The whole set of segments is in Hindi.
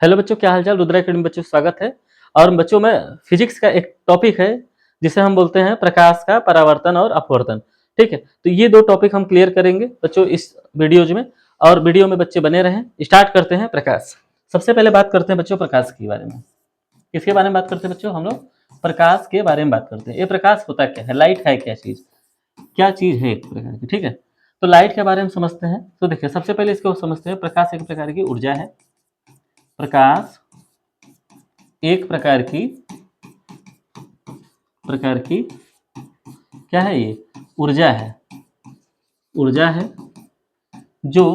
हेलो बच्चों, क्या हालचाल। रुद्रा एकेडमी बच्चों स्वागत है। और बच्चों में फिजिक्स का एक टॉपिक है जिसे हम बोलते हैं प्रकाश का परावर्तन और अपवर्तन। ठीक है, तो ये दो टॉपिक हम क्लियर करेंगे बच्चों इस वीडियोज में। और वीडियो में बच्चे बने रहें। स्टार्ट करते हैं प्रकाश। सबसे पहले बात करते हैं बच्चों प्रकाश के बारे में। किसके बारे में बात करते हैं बच्चों? हम लोग प्रकाश के बारे में बात करते हैं। ये प्रकाश होता क्या है, लाइट है क्या चीज, क्या चीज है एक प्रकार की। ठीक है, तो लाइट के बारे में समझते हैं। तो देखिए सबसे पहले इसको समझते हैं। प्रकाश एक प्रकार की ऊर्जा है। प्रकाश एक प्रकार की क्या है? ये ऊर्जा है। ऊर्जा है जो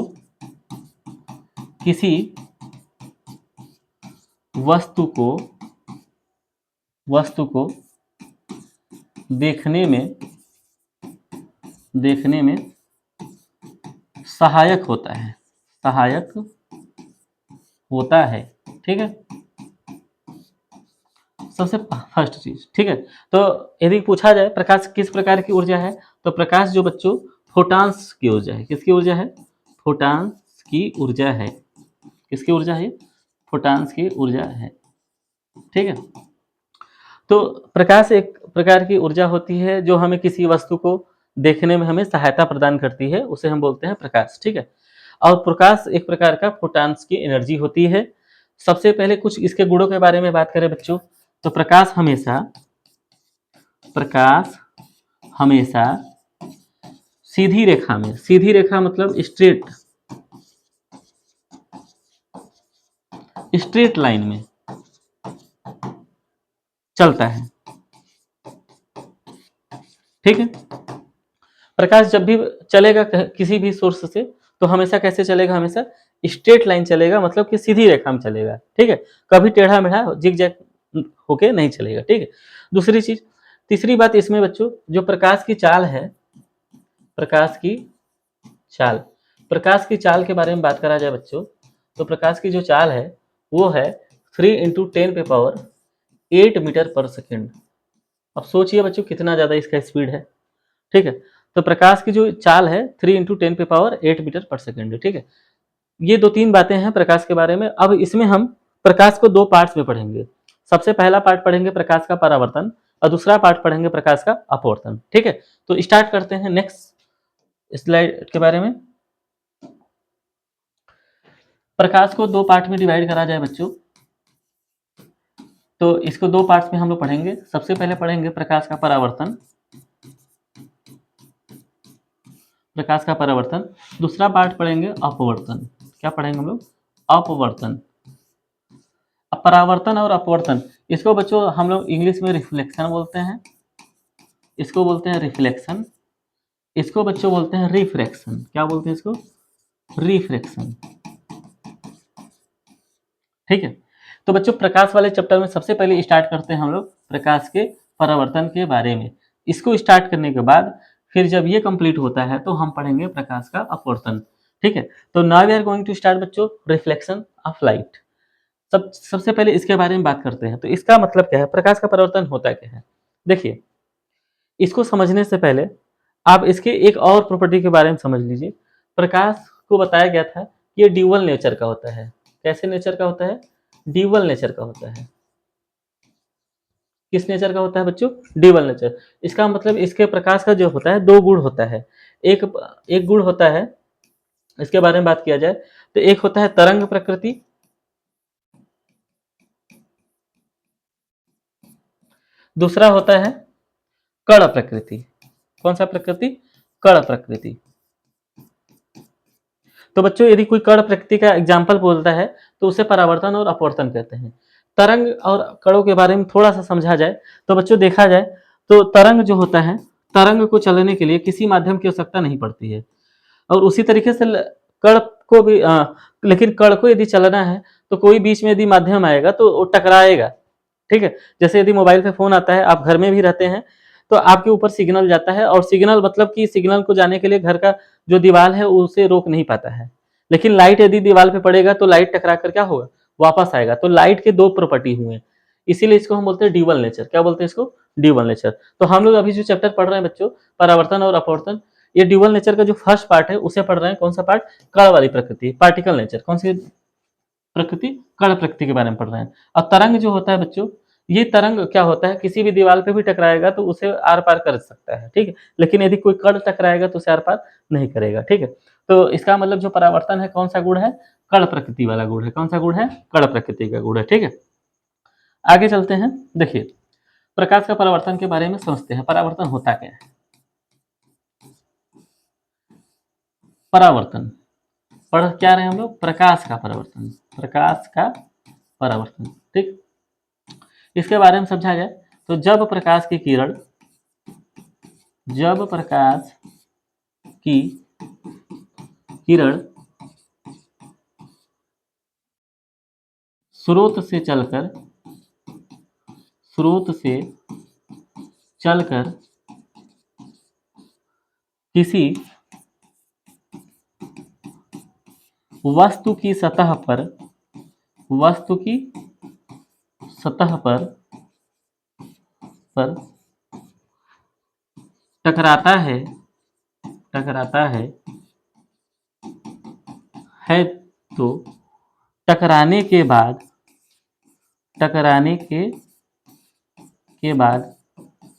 किसी वस्तु को देखने में सहायक होता है। ठीक है, सबसे फर्स्ट चीज। ठीक है, तो यदि पूछा जाए प्रकाश किस प्रकार की ऊर्जा है, तो प्रकाश जो बच्चों फोटॉन्स की ऊर्जा है। किसकी ऊर्जा है? फोटॉन्स की ऊर्जा है। किसकी ऊर्जा है? फोटॉन्स की ऊर्जा है। ठीक है, तो प्रकाश एक प्रकार की ऊर्जा होती है जो हमें किसी वस्तु को देखने में हमें सहायता प्रदान करती है, उसे हम बोलते हैं प्रकाश। ठीक है, और प्रकाश एक प्रकार का फोटॉन्स की एनर्जी होती है। सबसे पहले कुछ इसके गुणों के बारे में बात करें बच्चों, तो प्रकाश हमेशा सीधी रेखा मतलब स्ट्रेट लाइन में चलता है। ठीक है, प्रकाश जब भी चलेगा किसी भी सोर्स से, तो हमेशा कैसे चलेगा? हमेशा स्ट्रेट लाइन चलेगा, मतलब कि सीधी रेखा में चलेगा। ठीक है, कभी टेढ़ा मेढ़ा जिग जैग होके नहीं चलेगा। ठीक है, दूसरी चीज, तीसरी बात इसमें बच्चों, जो प्रकाश की चाल है, प्रकाश की चाल के बारे में बात करा जाए बच्चों, तो प्रकाश की जो चाल है वो है 3 × 10⁸ मीटर पर सेकेंड। अब सोचिए बच्चों कितना ज्यादा इसका स्पीड है। ठीक है, तो प्रकाश की जो चाल है 3 × 10⁸ मीटर पर सेकेंड है। ठीक है, ये दो तीन बातें हैं प्रकाश के बारे में। अब इसमें हम प्रकाश को दो पार्ट्स में पढ़ेंगे। सबसे पहला पार्ट पढ़ेंगे प्रकाश का परावर्तन, और दूसरा पार्ट पढ़ेंगे प्रकाश का अपवर्तन। ठीक है, तो स्टार्ट करते हैं नेक्स्ट स्लाइड के बारे में। प्रकाश को दो पार्ट में डिवाइड करा जाए बच्चों, तो इसको दो पार्ट्स में हम लोग पढ़ेंगे। सबसे पहले पढ़ेंगे प्रकाश का परावर्तन, दूसरा पार्ट पढ़ेंगे अपवर्तन। क्या पढ़ेंगे हम लोग? अपवर्तन। अब परावर्तन और अपवर्तन, इसको बच्चों हम लोग इंग्लिश में रिफ्लेक्शन बोलते हैं, इसको बोलते हैं रिफ्लेक्शन, इसको बच्चों बोलते हैं रिफ्रैक्शन। क्या बोलते हैं इसको? रिफ्रैक्शन। ठीक है, तो बच्चों प्रकाश वाले चैप्टर में सबसे पहले स्टार्ट करते हैं हम लोग प्रकाश के परावर्तन के बारे में। इसको स्टार्ट करने के बाद फिर जब ये कंप्लीट होता है तो हम पढ़ेंगे प्रकाश का अपवर्तन। ठीक है, तो now we are going to start बच्चों रिफ्लेक्शन ऑफ लाइट। सबसे पहले इसके बारे में बात करते हैं। तो इसका मतलब क्या है, प्रकाश का परावर्तन होता क्या है? देखिए, इसको समझने से पहले आप इसके एक और प्रॉपर्टी के बारे में समझ लीजिए। प्रकाश को बताया गया था कि ये ड्यूअल नेचर का होता है। कैसे नेचर का होता है? ड्यूअल नेचर का होता है। किस नेचर का होता है बच्चों? Dual nature. इसका मतलब इसके प्रकाश का जो होता है दो गुण होता है। एक गुण होता है, इसके बारे में बात किया जाए तो एक होता है तरंग प्रकृति, दूसरा होता है कण प्रकृति। कौन सा प्रकृति? कण प्रकृति। तो बच्चों यदि कोई कण प्रकृति का एग्जाम्पल बोलता है तो उसे परावर्तन और अपवर्तन कहते हैं। तरंग और कणों के बारे में थोड़ा सा समझा जाए तो बच्चों देखा जाए तो तरंग जो होता है, तरंग को चलने के लिए किसी माध्यम की आवश्यकता नहीं पड़ती है। और उसी तरीके से कण को भी लेकिन कण को यदि चलना है तो कोई बीच में यदि माध्यम आएगा तो वो टकराएगा। ठीक है, जैसे यदि मोबाइल पे फोन आता है, आप घर में भी रहते हैं तो आपके ऊपर सिग्नल जाता है, और सिग्नल मतलब कि सिग्नल को जाने के लिए घर का जो दीवार है उसे रोक नहीं पाता है। लेकिन लाइट यदि दीवार पे पड़ेगा तो लाइट टकरा कर क्या होगा? वापस आएगा। तो लाइट के दो प्रॉपर्टी हुए, इसीलिए इसको हम बोलते हैं ड्यूअल नेचर। क्या बोलते हैं इसको? Dual nature. तो हम लोग अभी जो चैप्टर पढ़ रहे हैं बच्चों परावर्तन और अपवर्तन, ये ड्यूअल नेचर का जो फर्स्ट पार्ट है उसे पढ़ रहे हैं। कौन सा पार्ट? कण वाली प्रकृति, पार्टिकल नेचर। कौन सी प्रकृति, कण प्रकृति के बारे में पढ़ रहे हैं। और तरंग जो होता है बच्चों, ये तरंग क्या होता है, किसी भी दीवार पे भी टकराएगा तो उसे आर पार कर सकता है, ठीक है, लेकिन यदि कोई कण टकराएगा तो उसे आर पार नहीं करेगा, ठीक है। तो इसका मतलब जो परावर्तन है कौन सा गुण है, कण प्रकृति वाला गुण है। कौन सा गुण है, कण प्रकृति का गुण है, ठीक है। आगे चलते हैं, देखिए प्रकाश का परावर्तन के बारे में समझते हैं। परावर्तन होता क्या है, परावर्तन पढ़ क्या रहे हैं हम लोग, प्रकाश का परावर्तन, प्रकाश का परावर्तन, ठीक। इसके बारे में समझा जाए तो जब प्रकाश की किरण स्रोत से चलकर किसी वस्तु की सतह पर टकराता है तो टकराने के बाद उसी माध्यम में वापस चला आए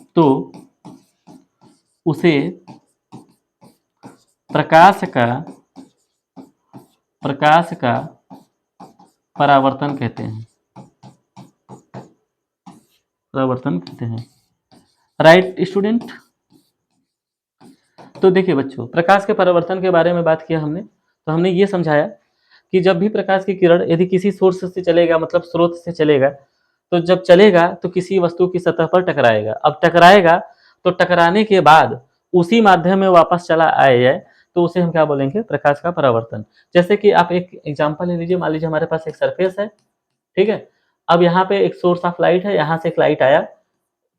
तो उसे प्रकाश का परावर्तन कहते हैं। Right student. तो देखिए बच्चों, प्रकाश के परावर्तन के बारे में बात किया हमने, तो हमने ये समझाया कि जब भी प्रकाश की किरण यदि किसी सोर्स से चलेगा, मतलब स्रोत से चलेगा, तो जब चलेगा तो किसी वस्तु की सतह पर टकराएगा। अब टकराएगा तो टकराने के बाद उसी माध्यम में वापस चला आए तो उसे हम क्या बोलेंगे, प्रकाश का परावर्तन। जैसे कि आप एक एग्जांपल ले लीजिए, मान लीजिए हमारे पास एक सरफेस है, ठीक है। अब यहाँ पे एक सोर्स ऑफ लाइट है, यहाँ से एक लाइट आया,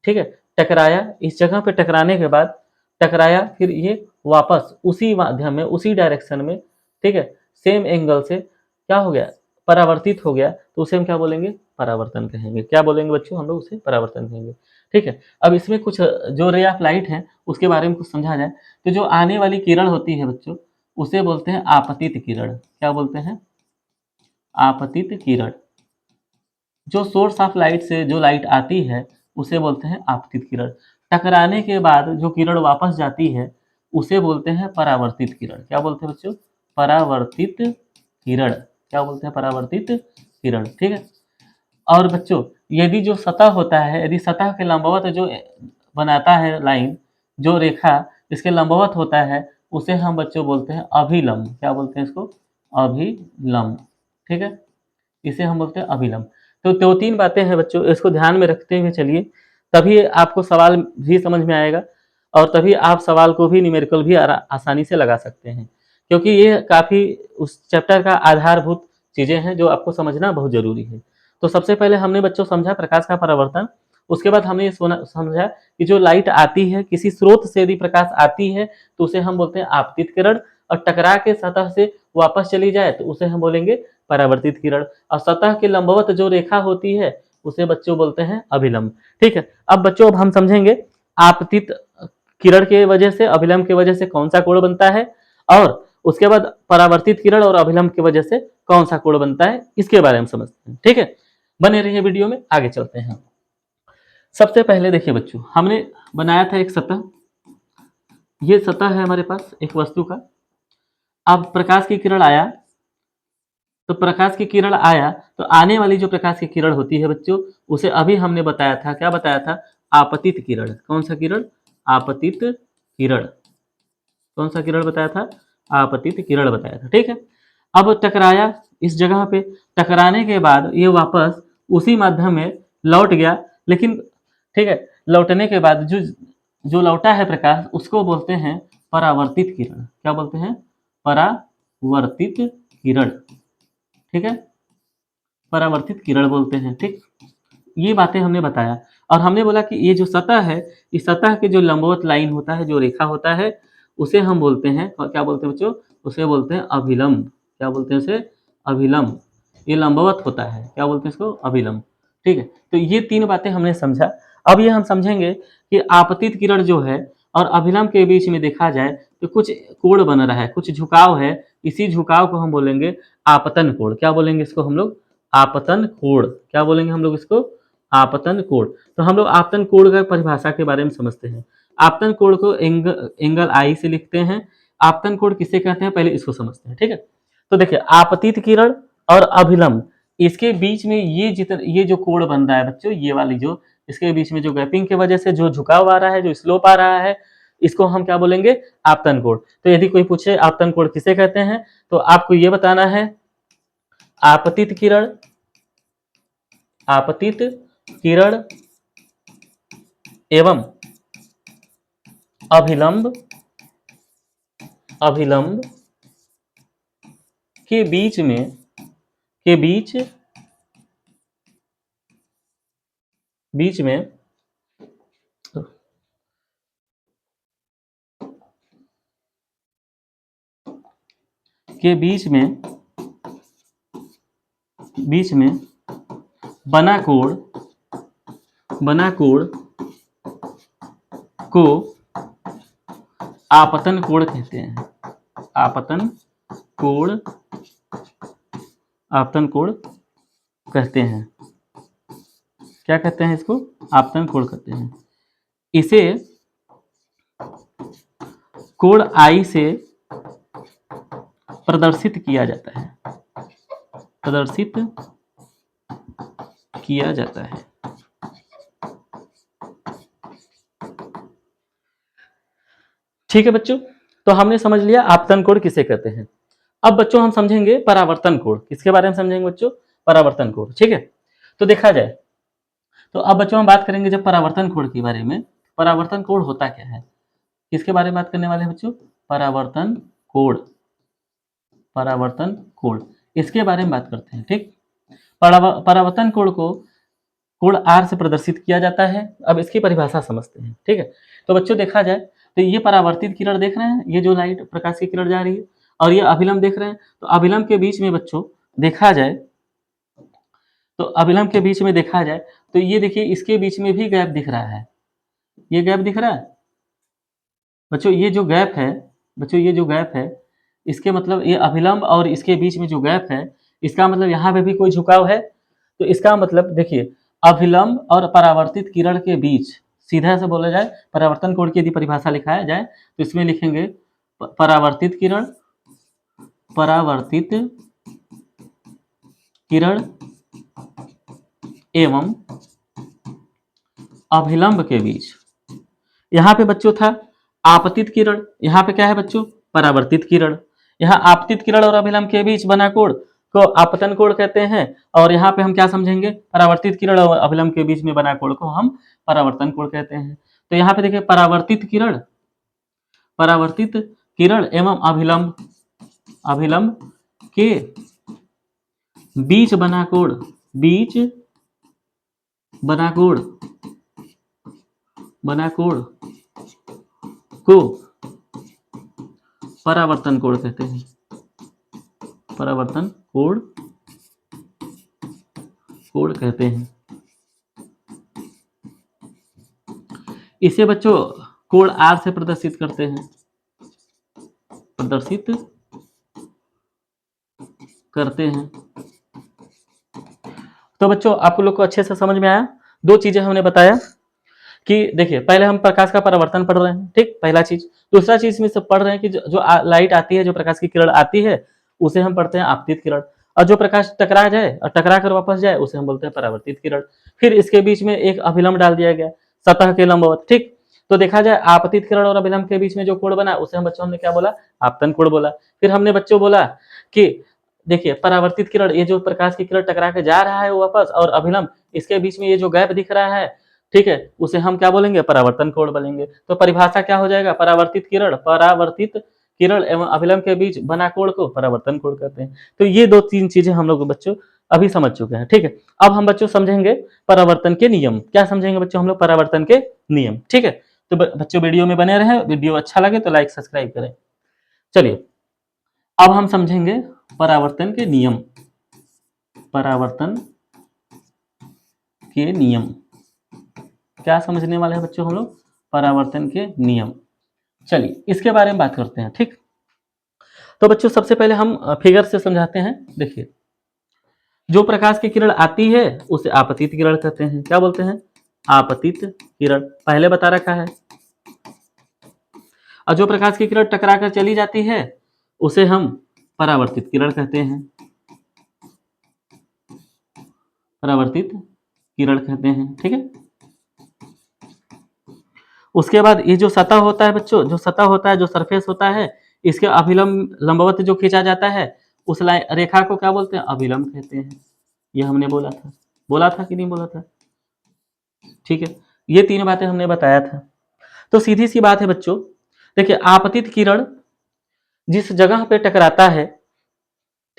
ठीक है, टकराया, इस जगह पे टकराने के बाद टकराया, फिर ये वापस उसी माध्यम में, उसी डायरेक्शन में, ठीक है, सेम एंगल से क्या हो गया, परावर्तित हो गया, तो उसे हम क्या बोलेंगे, परावर्तन कहेंगे। क्या बोलेंगे बच्चों, हम लोग उसे परावर्तन कहेंगे, ठीक है। अब इसमें कुछ जो रे ऑफ लाइट है उसके बारे में कुछ समझा जाए, तो जो आने वाली किरण होती है बच्चों, उसे बोलते हैं आपतित किरण। क्या बोलते हैं, आपतित किरण। जो सोर्स ऑफ लाइट से जो लाइट आती है उसे बोलते हैं आपतित किरण। टकराने के बाद जो किरण वापस जाती है उसे बोलते हैं परावर्तित किरण। क्या बोलते हैं बच्चों, परावर्तित किरण। क्या बोलते हैं, परावर्तित किरण, ठीक है। और बच्चों यदि जो सतह होता है, यदि सतह के लंबवत जो बनाता है लाइन, जो रेखा इसके लंबवत होता है, उसे हम बच्चों बोलते हैं अभिलंब। क्या बोलते हैं इसको, अभिलंब, ठीक है, इसे हम बोलते हैं अभिलंब। तो दो तीन बातें हैं बच्चों, इसको ध्यान में रखते हुए चलिए, तभी आपको सवाल भी समझ में आएगा और तभी आप सवाल को भी न्यूमेरिकल भी आसानी से लगा सकते हैं, क्योंकि ये काफ़ी उस चैप्टर का आधारभूत चीज़ें हैं जो आपको समझना बहुत ज़रूरी है। तो सबसे पहले हमने बच्चों समझा प्रकाश का परावर्तन, उसके बाद हमने ये समझा कि जो लाइट आती है किसी स्रोत से यदि प्रकाश आती है तो उसे हम बोलते हैं आपतित किरण, और टकरा के सतह से वापस चली जाए तो उसे हम बोलेंगे परावर्तित किरण, और सतह के लंबवत जो रेखा होती है उसे बच्चों बोलते हैं अभिलंब, ठीक है। अब बच्चों अब हम समझेंगे आपतित किरण के वजह से, अभिलंब की वजह से कौन सा कोण बनता है, और उसके बाद परावर्तित किरण और अभिलंब की वजह से कौन सा कोण बनता है, इसके बारे में समझते हैं, ठीक है। बने रहिए वीडियो में, आगे चलते हैं। सबसे पहले देखिए बच्चों, हमने बनाया था एक सतह, ये सतह है हमारे पास एक वस्तु का। अब प्रकाश की किरण आया, तो प्रकाश की किरण आया तो आने वाली जो प्रकाश की किरण होती है बच्चों, उसे अभी हमने बताया था, क्या बताया था, आपतित किरण। कौन सा किरण, आपतित किरण। कौन सा किरण बताया था, आपतित किरण बताया था, ठीक है। अब टकराया इस जगह पे, टकराने के बाद ये वापस उसी माध्यम में लौट गया, लेकिन ठीक है, लौटने के बाद जो जो लौटा है प्रकाश उसको बोलते हैं परावर्तित किरण। क्या बोलते हैं, परावर्तित किरण, ठीक है, परावर्तित किरण बोलते हैं, ठीक। ये बातें हमने बताया। और हमने बोला कि ये जो सतह है, इस सतह के जो लंबवत लाइन होता है, जो रेखा होता है, उसे हम बोलते हैं, और क्या बोलते हैं बच्चों, उसे बोलते हैं अभिलंब। क्या बोलते हैं उसे? अभिलंब। ये लंबवत होता है, क्या बोलते हैं इसको? अभिलंब। ठीक है, तो ये 3 बातें हमने समझा। अब ये हम समझेंगे कि आपतित किरण जो है और अभिलंब के बीच में देखा जाए तो कुछ कोण बन रहा है, कुछ झुकाव है। इसी झुकाव को हम बोलेंगे आपतन कोण। क्या बोलेंगे इसको हम लोग? आपतन कोण। क्या बोलेंगे हम लोग इसको? आपतन कोण। तो हम लोग आपतन कोण का परिभाषा के बारे में समझते हैं। आपतन कोण को एंगल आई से लिखते हैं। आपतन कोण किसे कहते हैं, पहले इसको समझते हैं। ठीक है, तो देखिए, आपतित किरण और अभिलंब, इसके बीच में ये जो कोण बन रहा है बच्चों, ये वाली जो इसके बीच में जो गैपिंग की वजह से जो झुकाव आ रहा है, जो स्लोप आ रहा है, इसको हम क्या बोलेंगे? आपतन कोण। तो यदि कोई पूछे आपतन कोण किसे कहते हैं, तो आपको ये बताना है आपतित किरण, आपतित किरण एवं अभिलंब, अभिलंब के बीच में, के बीच बीच में के बीच में, बीच में बना कोण, बना कोण को आपतन कोण कहते हैं। आपतन कोण, आपतन कोण कहते हैं। क्या कहते हैं इसको? आपतन कोण कहते हैं। इसे कोण आई से प्रदर्शित किया जाता है, प्रदर्शित किया जाता है। ठीक है बच्चों, तो हमने समझ लिया आपतन कोण किसे कहते हैं। अब बच्चों हम समझेंगे परावर्तन कोण। किसके बारे में समझेंगे बच्चों? परावर्तन कोण। ठीक है, तो देखा जाए तो अब बच्चों हम बात करेंगे जब परावर्तन कोण के बारे में। परावर्तन कोण होता क्या है, किसके बारे में बात करने वाले हैं बच्चों? परावर्तन कोण, परावर्तन कोण, इसके बारे में बात करते हैं। ठीक, परावर्तन कोण को कोण आर से प्रदर्शित किया जाता है। अब इसकी परिभाषा समझते हैं। ठीक है, तो बच्चों देखा जाए तो ये परावर्तित किरण देख रहे हैं, ये जो लाइट प्रकाश की किरण जा रही है, और ये अभिलंब देख रहे हैं। तो अभिलंब के बीच में बच्चों देखा जाए, तो अभिलंब के बीच में देखा जाए तो ये देखिए, इसके बीच में भी गैप दिख रहा है। ये गैप दिख रहा है बच्चों, ये जो गैप है बच्चों, ये जो गैप है, इसके मतलब ये अभिलंब और इसके बीच में जो गैप है, इसका मतलब यहाँ पे भी कोई झुकाव है। तो इसका मतलब देखिए, अभिलंब और परावर्तित किरण के बीच, सीधा से बोला जाए परावर्तन कोण की यदि परिभाषा लिखाया जाए तो इसमें लिखेंगे परावर्तित किरण, परावर्तित किरण एवं अभिलंब के बीच। यहाँ पे बच्चों था आपतित किरण, यहाँ पे क्या है बच्चों? परावर्तित किरण। यहाँ आपतित किरण और अभिलंब के बीच बना कोण को आपतन कोण कहते हैं, और यहाँ पे हम क्या समझेंगे? परावर्तित किरण और अभिलंब के बीच में बना कोण को हम परावर्तन कोण कहते हैं। तो यहाँ पे देखिए, परावर्तित किरण, परावर्तित किरण एवं अभिलंब, अभिलंब के बीच बना कोण, बीच बना कोण, बना कोण को परावर्तन कोण कहते हैं। परावर्तन कोण, कोण कहते हैं। इसे बच्चों कोण आर से प्रदर्शित करते हैं, प्रदर्शित करते हैं। तो बच्चों आप लोग को अच्छे से समझ में आया? दो चीजें हमने बताया कि देखिए, पहले हम प्रकाश का परावर्तन पढ़ रहे हैं। ठीक, पहला चीज। दूसरा चीज में सब पढ़ रहे हैं कि जो लाइट आती है, जो प्रकाश की किरण आती है, उसे हम पढ़ते हैं आपतित किरण, और जो प्रकाश टकरा जाए और टकरा कर वापस जाए उसे हम बोलते हैं परावर्तित किरण। फिर इसके बीच में एक अभिलंब डाल दिया गया, सतह के लंबवत। ठीक, तो देखा जाए आपतित किरण और अभिलंब के बीच में जो कोण बना उसे हम बच्चों हमने क्या बोला? आपतन कोण बोला। फिर हमने बच्चों बोला कि देखिए, परावर्तित किरण, ये जो प्रकाश की किरण टकरा के जा रहा है वो वापस, और अभिलंब, इसके बीच में ये जो गैप दिख रहा है, ठीक है, उसे हम क्या बोलेंगे? परावर्तन कोण बोलेंगे। तो परिभाषा क्या हो जाएगा? परावर्तित किरण, परावर्तित किरण एवं अभिलंब के बीच बना कोण को परावर्तन कोण कहते हैं। तो ये दो तीन चीजें हम लोग बच्चों अभी समझ चुके हैं, ठीक है। अब हम बच्चों समझेंगे परावर्तन के नियम। क्या समझेंगे बच्चों हम लोग? परावर्तन के नियम, ठीक है। तो बच्चों वीडियो में बने रहें, वीडियो अच्छा लगे तो लाइक सब्सक्राइब करें। चलिए अब हम समझेंगे परावर्तन के नियम। परावर्तन के नियम क्या समझने वाले हैं बच्चों हम लोग? परावर्तन के नियम। चलिए इसके बारे में बात करते हैं, ठीक। तो बच्चों सबसे पहले हम फिगर से समझाते हैं। देखिए, जो प्रकाश की किरण आती है उसे आपतित किरण कहते हैं। क्या बोलते हैं? आपतित किरण, पहले बता रखा है। और जो प्रकाश की किरण टकरा कर चली जाती है उसे हम परावर्तित किरण कहते हैं। परावर्तित किरण कहते हैं, ठीक है। उसके बाद ये जो सतह होता है बच्चों, जो सतह होता है, जो सरफेस होता है, इसके अभिलंब लंबवत जो खींचा जाता है उस रेखा को क्या बोलते हैं? अभिलंब कहते हैं। ये हमने बोला था कि नहीं बोला था? ठीक है, ये तीन बातें हमने बताया था। तो सीधी सी बात है बच्चों, देखिए आपतित किरण जिस जगह पे टकराता है,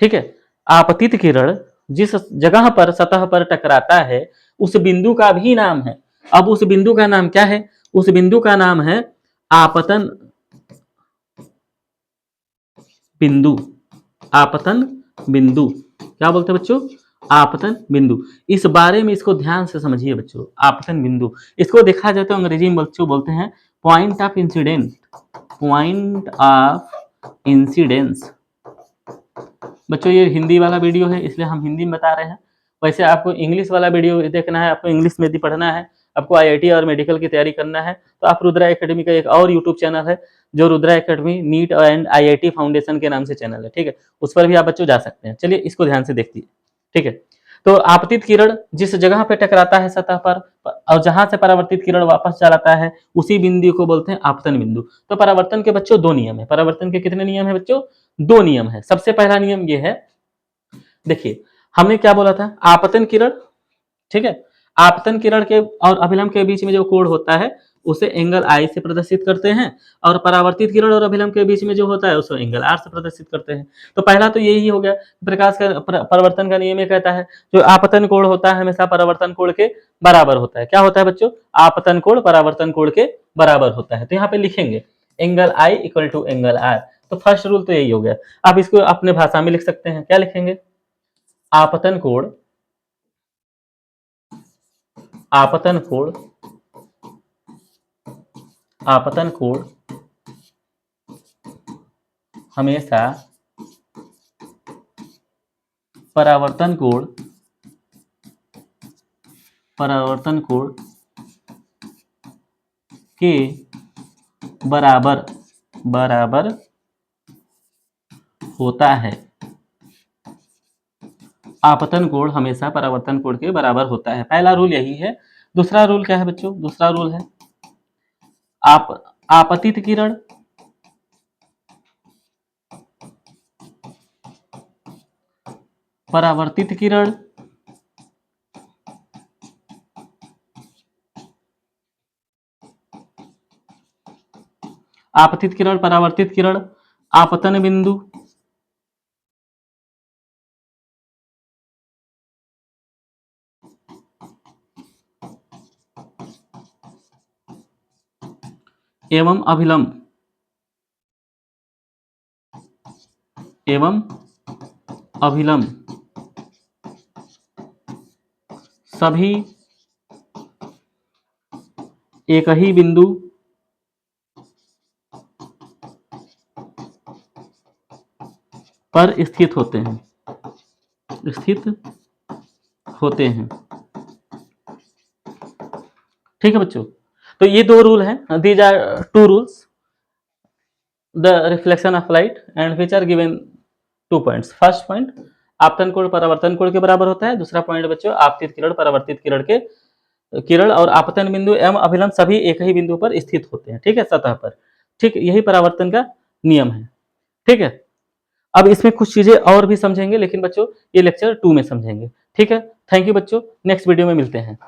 ठीक है, आपतित किरण जिस जगह पर सतह पर टकराता है उस बिंदु का भी नाम है। अब उस बिंदु का नाम क्या है? उस बिंदु का नाम है आपतन बिंदु। आपतन बिंदु क्या बोलते हैं बच्चों? आपतन बिंदु। इस बारे में इसको ध्यान से समझिए बच्चों। आपतन बिंदु, इसको देखा जाए तो अंग्रेजी में बच्चों बोलते हैं point of incident. Point of incidence. बच्चों ये हिंदी वाला वीडियो है इसलिए हम हिंदी में बता रहे हैं। वैसे आपको इंग्लिश वाला वीडियो देखना है, आपको इंग्लिश में यदि पढ़ना है, आपको आईआईटी और मेडिकल की तैयारी करना है तो आप रुद्रा एकेडमी का एक और यूट्यूब चैनल है जो Rudra academy neat and IIT foundation के नाम से चैनल है, ठीक है, उस पर भी आप बच्चों जा सकते हैं। चलिए इसको ध्यान से देखिए, ठीक है। तो आपतित किरण जिस जगह पे टकराता है सतह पर और जहां से परावर्तित किरण वापस चलाता है उसी बिंदु को बोलते हैं आपतन बिंदु। तो परावर्तन के बच्चों दो नियम है। परावर्तन के कितने नियम है बच्चों? दो नियम है। सबसे पहला नियम ये है, देखिए हमने क्या बोला था? आपतन किरण, ठीक है, आपतन किरण के और अभिलंब के बीच में जो कोण होता है उसे एंगल आई से प्रदर्शित करते हैं और परावर्तित किरण और अभिलंब के बीच में जो होता है उसे एंगल आर से प्रदर्शित करते हैं। तो पहला तो यही हो गया, प्रकाश का परिवर्तन का नियम ये कहता है जो आपतन कोण होता है हमेशा परावर्तन कोण के बराबर होता है। क्या होता है बच्चों? आपतन कोण परावर्तन कोण के बराबर होता है। तो यहाँ पे लिखेंगे angle i equal to angle r. तो फर्स्ट रूल तो यही हो गया। आप इसको अपने भाषा में लिख सकते हैं। क्या लिखेंगे? आपतन कोण, आपतन कोण, आपतन कोण हमेशा परावर्तन कोण, परावर्तन कोण के बराबर बराबर होता है। आपतन कोण हमेशा परावर्तन कोण के बराबर होता है। पहला रूल यही है। दूसरा रूल क्या है बच्चों? दूसरा रूल है आपतित किरण परावर्तित किरण आपतित किरण परावर्तित किरण आपतन बिंदु एवं अभिलंब एवं अभिलंब सभी एक ही बिंदु पर स्थित होते हैं, स्थित होते हैं, ठीक है बच्चों। तो ये दो रूल हैं, these are two rules the reflection of light and which are given two points. First point आपतन कोण परावर्तन कोण के बराबर होता है। दूसरा पॉइंट बच्चों आपतित किरण परावर्तित किरण के किरण और आपतन बिंदु एवं अभिलंब सभी एक ही बिंदु पर स्थित होते हैं, ठीक है, सतह पर। ठीक, यही परावर्तन का नियम है, ठीक है। अब इसमें कुछ चीजें और भी समझेंगे लेकिन बच्चों ये लेक्चर 2 में समझेंगे, ठीक है। थैंक यू बच्चों, नेक्स्ट वीडियो में मिलते हैं।